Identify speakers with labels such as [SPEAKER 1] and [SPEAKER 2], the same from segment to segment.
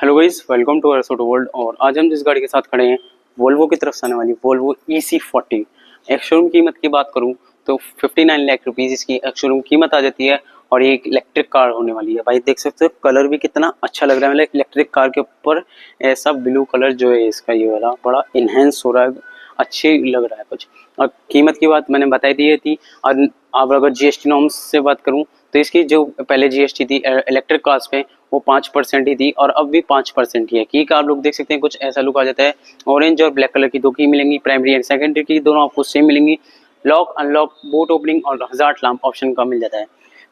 [SPEAKER 1] Hello guys, welcome to auto world. और आज हम जिस गाड़ी के साथ खड़े हैं वोल्वो की तरफ से आने वाली वोल्वो EC40। एक शोरूम कीमत की बात करूं तो 59 लाख रुपीस इसकी एक शोरूम कीमत आ जाती है। और ये एक इलेक्ट्रिक कार होने वाली है। भाई देख सकते हो कलर भी कितना अच्छा लग रहा है। मतलब इलेक्ट्रिक कार के ऊपर ऐसा ब्लू कलर जो है इसका ये वाला बड़ा इनहेंस हो रहा है, अच्छी लग रहा है कुछ। और कीमत की बात मैंने बताई दी थी। और अब अगर GST नॉर्म्स से बात करूं तो इसकी जो पहले GST थी इलेक्ट्रिक कार्स पे वो 5% ही थी और अब भी 5% ही है। की का आप लोग देख सकते हैं कुछ ऐसा लुक आ जाता है। ऑरेंज और ब्लैक कलर की दो की मिलेंगी, प्राइमरी एंड सेकेंडरी की दोनों आपको सेम मिलेंगी। लॉक अनलॉक बूट ओपनिंग और हजार्ड लैंप ऑप्शन का मिल जाता है।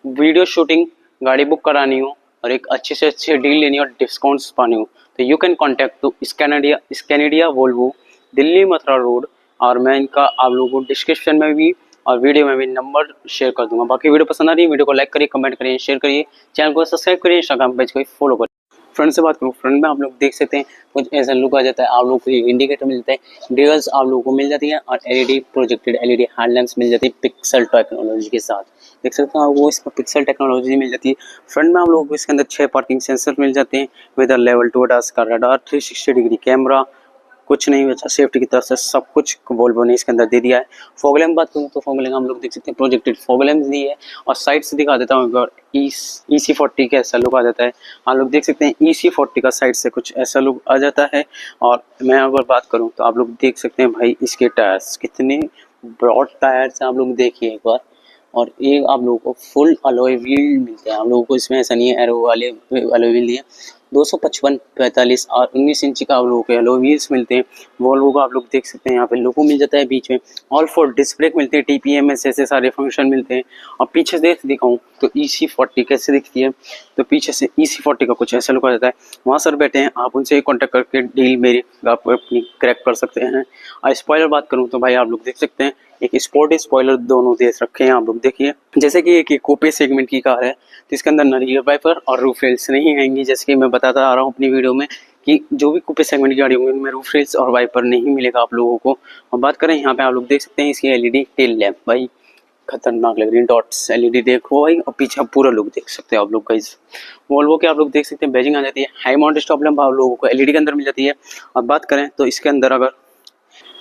[SPEAKER 1] वीडियो शूटिंग, गाड़ी बुक करानी हो और एक अच्छे से अच्छी डील लेनी हो, डिस्काउंट्स पानी हो तो you can contact to Scandinavia Volvo, Delhi Mathura road. और मैं इनका आप लोगों को डिस्क्रिप्शन में भी और वीडियो में भी नंबर शेयर कर दूंगा। बाकी वीडियो पसंद आ रही है वीडियो को लाइक करिए, कमेंट करिए, शेयर करिए, चैनल को सब्सक्राइब करिए, इंस्टाग्राम पेज को फॉलो करिए। फ्रंट से बात करूँ, फ्रंट में आप लोग देख सकते हैं कुछ ऐसा लुक आ जाता है। आप लोग को इंडिकेटर मिल जाता है, डिगल्स आप लोगों को मिल जाती है और LED प्रोजेक्टेड LED हेडलैम्प्स मिल जाती है पिक्सल टेक्नोलॉजी के साथ। देख सकते हैं वो इसमें पिक्सल टेक्नोलॉजी मिल जाती है। फ्रंट में आप लोगों को इसके अंदर 6 पार्किंग सेंसर मिल जाते हैं विद लेवल 2 ADAS का रडार, 360 डिग्री कैमरा, कुछ नहीं बचा सेफ्टी की तरफ से सब कुछ वोल्वो ने इसके अंदर दे दिया है। फॉग लैम्प बात करूँ तो फॉग लैम्प हम लोग देख सकते हैं प्रोजेक्टेड फॉग लैम्प दी है। और साइड से दिखा देता हूँ EC40 का ऐसा लुक आ जाता है। आप लोग देख सकते हैं EC40 का साइड से कुछ ऐसा लुक आ जाता है। और मैं अगर बात करूँ तो आप लोग देख सकते हैं भाई इसके टायर्स कितने ब्रॉड टायर्स हैं, आप लोग देखिए एक बार। और एक आप लोगों को फुल अलॉय व्हील मिलते हैं। आप लोगों को इसमें ऐसा नहीं है एरो वाले अलॉय व्हील दिए, 255, 45 और 19 इंच का आप लोगों को अलॉय व्हील्स मिलते हैं। वॉल्वो का आप लोग देख सकते हैं यहाँ पे लोगो मिल जाता है बीच में। ऑल 4 डिस्क ब्रेक मिलते हैं, TPMS ऐसे सारे फंक्शन मिलते हैं। और पीछे से दिखाऊँ तो EC40 कैसे दिखती है तो पीछे से EC40 का कुछ ऐसा लुक आ जाता है। वहाँ सर बैठे हैं, आप उनसे कॉन्टैक्ट करके डील मेरी आप अपनी क्रैक कर सकते हैं। और स्पॉइलर बात करूँ तो भाई आप लोग देख सकते हैं एक स्पोर्टी स्पॉइलर दोनों दे रखे हैं। आप लोग देखिए जैसे कि एक कूपे सेगमेंट की कार है तो इसके अंदर ना रियर वाइपर और रूफ रेल्स नहीं आएंगी। जैसे कि मैं बताता आ रहा हूँ अपनी वीडियो में कि जो भी कूपे सेगमेंट की गाड़ी होंगी उनमें रूफ रेल्स और वाइपर नहीं मिलेगा आप लोगों को। और बात करें यहाँ पे आप लोग देख सकते हैं इसकी LED टेल लैम्प, भाई खतरनाक लग रही है। डॉट्स LED देखो भाई, और पीछे आप पूरा लुक देख सकते हैं आप लोग गाइस। वोल्वो के आप लोग देख सकते हैं बैजिंग आ जाती है। हाई माउंट स्टॉप लैम्प आप लोगों को LED के अंदर मिल जाती है। और बात करें तो इसके अंदर अगर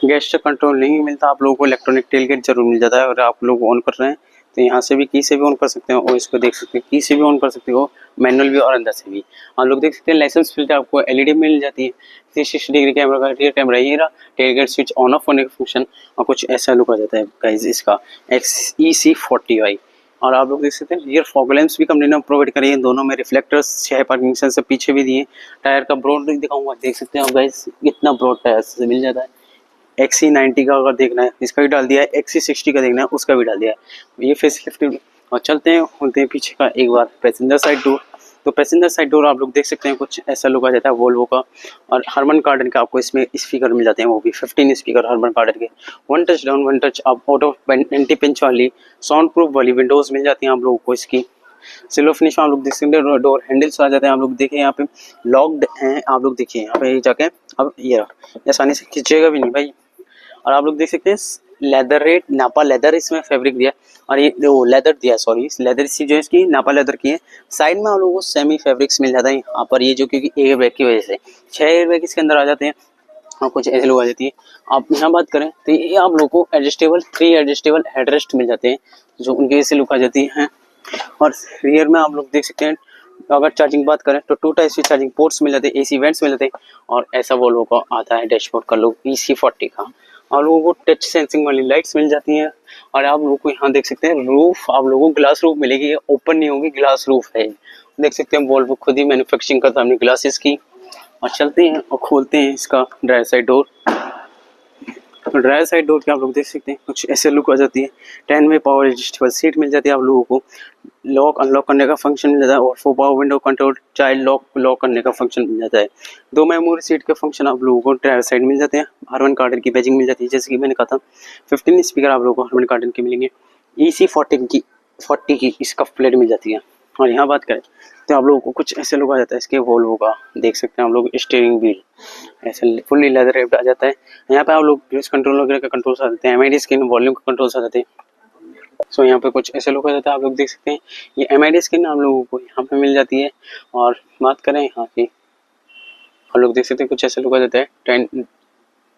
[SPEAKER 1] गेस्चर कंट्रोल नहीं मिलता आप लोगों को इलेक्ट्रॉनिक टेल गेट जरूर मिल जाता है। और आप लोग ऑन कर रहे हैं तो यहाँ से भी की से भी ऑन कर सकते हो और इसको देख सकते हैं की से भी ऑन कर सकते हो, मैनुअल भी और अंदर से भी। आप लोग देख सकते हैं लाइसेंस फिल्टर आपको LED मिल जाती है, 360 डिग्री कैमरा का रियर कैमरा ये रहा, tail gate switch on off होने का फंक्शन और कुछ ऐसा लुक आ जाता है गाइस इसका EC40Y। और आप लोग देख सकते हैं रियर फॉग लैम्प्स भी कंपनी ने प्रोवाइड करी है, दोनों में रिफ्लेक्टर्स 6 पार्किंग सेंसर पीछे भी दिए। टायर का ब्रॉड दिखाऊंगा, देख सकते हैं आप गाइस कितना ब्रॉड टायर से मिल जाता है। XC90 का अगर देखना है इसका भी डाल दिया है, XC60 का देखना है उसका भी डाल दिया है, ये फेस लिफ्ट। और चलते हैं पीछे का एक बार पैसेंजर साइड डोर। तो पैसेंजर साइड डोर आप लोग देख सकते हैं कुछ ऐसा लुक आ जाता है वोल्वो का। और हरमन कार्डन का आपको इसमें स्पीकर मिल जाते हैं, वो भी 15 स्पीकर हरमन कार्डन के। One touch down one touch up auto anti pinch वाली साउंड प्रूफ वाली विंडोज मिल जाती हैं आप लोगों को इसकी। सिल्वर फिनिश में आप लोग देख सकते हैं, डोर हैंडल्स आ जाते हैं। आप लोग देखिए यहाँ पे लॉक्ड हैं, आप लोग देखिए यहाँ पे जाके अब ये आसानी से खींचेगा भी नहीं भाई। और आप लोग देख सकते हैं लेदर रेट नापा लेदर इसमें फैब्रिक दिया और ये वो लेदर दिया, सॉरी लेदर सी जो है इसकी नापा लेदर की है। साइड में आप लोगों को सेमी फैब्रिक्स मिल जाता है यहाँ पर, ये जो क्योंकि एयर बैग की वजह से 6 एयर बैग इसके अंदर आ जाते हैं और कुछ ऐसे लोग आ जाती है। आप यहाँ बात करें तो ये आप लोगों को एडजस्टेबल 3 एडजस्टेबल हेडरेस्ट मिल जाते हैं जो उनकी वजह से लुक आ जाती है। और रियर में आप लोग देख सकते हैं अगर चार्जिंग बात करें तो 2 टाइप की चार्जिंग पोर्ट्स मिल जाते हैं, AC वेंट्स मिल जाते हैं। और ऐसा वोल्वो का आता है डैशबोर्ड का लुक EC40 का। आप लोगों को टच सेंसिंग वाली लाइट्स मिल जाती हैं। और आप लोगों को यहाँ देख सकते हैं रूफ आप लोगों को ग्लास रूफ मिलेगी, ये ओपन नहीं होगी, ग्लास रूफ है। देख सकते हैं वोल्वो खुद ही मैन्युफैक्चरिंग करता है अपनी ग्लासेस की। और चलते हैं और खोलते हैं इसका ड्राइवर साइड डोर। तो ड्राइवर साइड डोर के आप लोग देख सकते हैं कुछ ऐसे लुक आ जाती है। 10 में पावर एडजस्टेबल सीट मिल जाती है आप लोगों को, लॉक अनलॉक करने का फंक्शन मिल जाता है और 4 power window control child lock करने का फंक्शन मिल जाता है। 2 मेमोरी सीट के फंक्शन आप लोगों को ड्राइवर साइड मिल जाते हैं। हरमन कार्डन की बैजिंग मिल जाती है, जैसे कि मैंने कहा था 15 स्पीकर आप लोगों को हरमन कार्डन के मिलेंगे। EC40 की स्कफ प्लेट मिल जाती है। और यहाँ बात करें तो आप लोगों को कुछ ऐसे लुक आ जाता है इसके वोल्वो का, देख सकते हैं आप लोग स्टीयरिंग व्हील ऐसे फुल्ली लेदर रेप्ड आ जाता है। यहाँ पे आप लोग क्रूज कंट्रोल वगैरह का कंट्रोल्स आ जाते हैं, MID स्क्रीन वॉल्यूम का कंट्रोल्स आ जाते हैं। सो यहाँ पे कुछ ऐसे लुक आ जाता है, आप लोग देख सकते हैं ये MID स्क्रीन आप लोगों को यहाँ पे मिल जाती है। और बात करें यहाँ की हम लोग देख सकते हैं कुछ ऐसे लुक आ जाता है,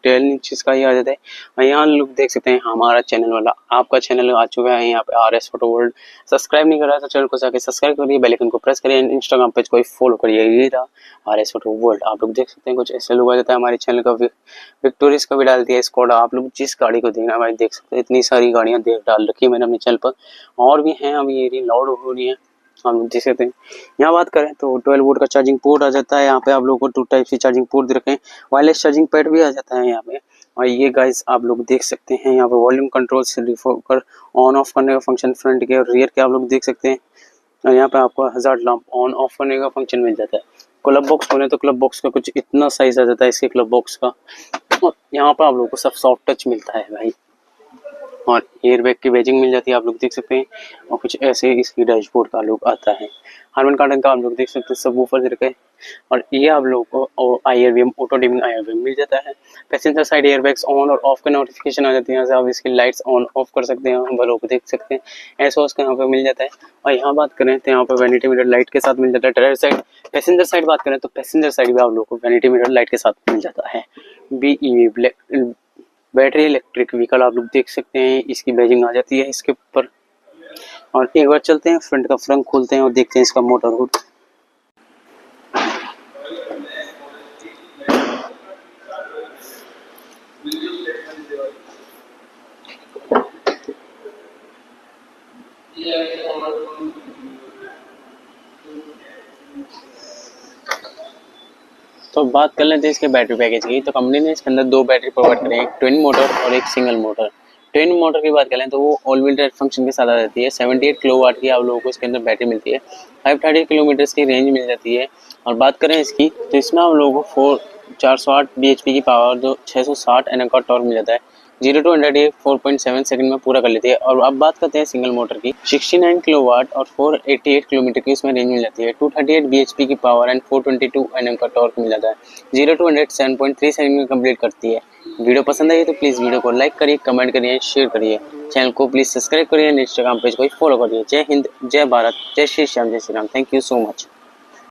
[SPEAKER 1] 10 इंचेस का ही आ जाता है। और यहाँ लुक देख सकते हैं हमारा चैनल वाला आपका चैनल आ चुका है यहाँ पे RS फोटो वर्ल्ड। सब्सक्राइब नहीं करा तो चैनल को जाके सब्सक्राइब करिए, बेल आइकन को प्रेस करिए, इंस्टाग्राम पेज को फॉलो करिए। ये रहा RS फोटो वर्ल्ड। आप लोग देख सकते हैं कुछ ऐसे लुक आ जाता है हमारे चैनल का। विक्टोरियस का भी डाल दिया स्कॉडा। आप लोग जिस गाड़ी को देखना भाई देख सकते हैं, इतनी सारी गाड़ियाँ डाल रखी है मैंने अपने चैनल पर, और भी हैं अभी ये लोड हो रही है। हम लोग देख सकते हैं। यहाँ बात करें तो 12 वोल्ट का चार्जिंग पोर्ट आ जाता है। यहाँ पे आप लोगों को 2 टाइप से चार्जिंग पोर्ट दे रखे हैं। वायरलेस चार्जिंग पैड भी आ जाता है यहाँ पे। और ये गाइस आप लोग देख सकते हैं यहाँ पे वॉल्यूम कंट्रोल से कर ऑन ऑफ करने का फंक्शन फ्रंट के और रियर के आप लोग देख सकते हैं। और यहाँ पे आपको हजार्ड लैंप ऑन ऑफ करने का फंक्शन मिल जाता है। क्लब बॉक्स बोले तो क्लब बॉक्स का कुछ इतना साइज आ जाता है इसके क्लब बॉक्स का। और यहाँ पे आप लोगों को सब सॉफ्ट टच मिलता है भाई, और एयर बैग की बैजिंग मिल जाती है आप लोग देख सकते हैं। और कुछ ऐसे इसकी डैशबोर्ड का लुक आता है। हार्मन कार्डन का आप लोग देख सकते हैं सब ऊपर दे रखे हैं। और ये आप लोगों को IRVM ऑटो डिमिंग IRVM मिल जाता है। पैसेंजर साइड एयरबैग्स ऑन और ऑफ का नोटिफिकेशन आ जाती है। यहाँ से आप इसकी लाइट्स ऑन ऑफ कर सकते हैं, हम लोग देख सकते हैं। एसओएस का यहाँ पे मिल जाता है। और यहाँ बात करें तो यहाँ पे वैनिटी मिरर लाइट के साथ मिल जाता है। ड्राइवर साइड पैसेंजर साइड बात करें तो पैसेंजर साइड भी आप लोग को वैनिटी मिरर लाइट के साथ मिल जाता है। BEV बैटरी इलेक्ट्रिक व्हीकल आप लोग देख सकते हैं, इसकी बैजिंग आ जाती है इसके ऊपर। और एक बार चलते हैं फ्रंट का फ्रंट खोलते हैं और देखते हैं इसका मोटर हुड। तो बात कर लेते हैं इसके बैटरी पैकेज की। तो कंपनी ने इसके अंदर 2 बैटरी प्रोवाइड करें, एक ट्विन मोटर और एक सिंगल मोटर। ट्विन मोटर की बात करें तो वो ऑल व्हील ड्राइव फंक्शन के साथ आ जाती है। 78 किलोवाट की आप लोगों को इसके अंदर बैटरी मिलती है। 530 किलोमीटर की रेंज मिल जाती है। और बात करें इसकी तो इसमें आप लोगों को 408 bhp की पावर, जो 660 Nm का टॉर्क मिल जाता है। 0 to 100 ये 4.7 सेकंड में पूरा कर लेती है। और अब बात करते हैं सिंगल मोटर की। 69 किलोवाट और 488 किलोमीटर की इसमें रेंज मिल जाती है। 238 bhp की पावर एंड 422 Nm का टॉर्क मिल जाता है। 0 to 100 7.3 सेकंड में कंप्लीट करती है। वीडियो पसंद आई तो प्लीज़ वीडियो को लाइक करिए, कमेंट करिए, शेयर करिए। चैनल को प्लीज़ सब्सक्राइब करिए, इंस्टाग्राम पेज को फॉलो करिए। जय हिंद, जय भारत, जय श्री श्याम, जय Shri Ram. Thank you so much.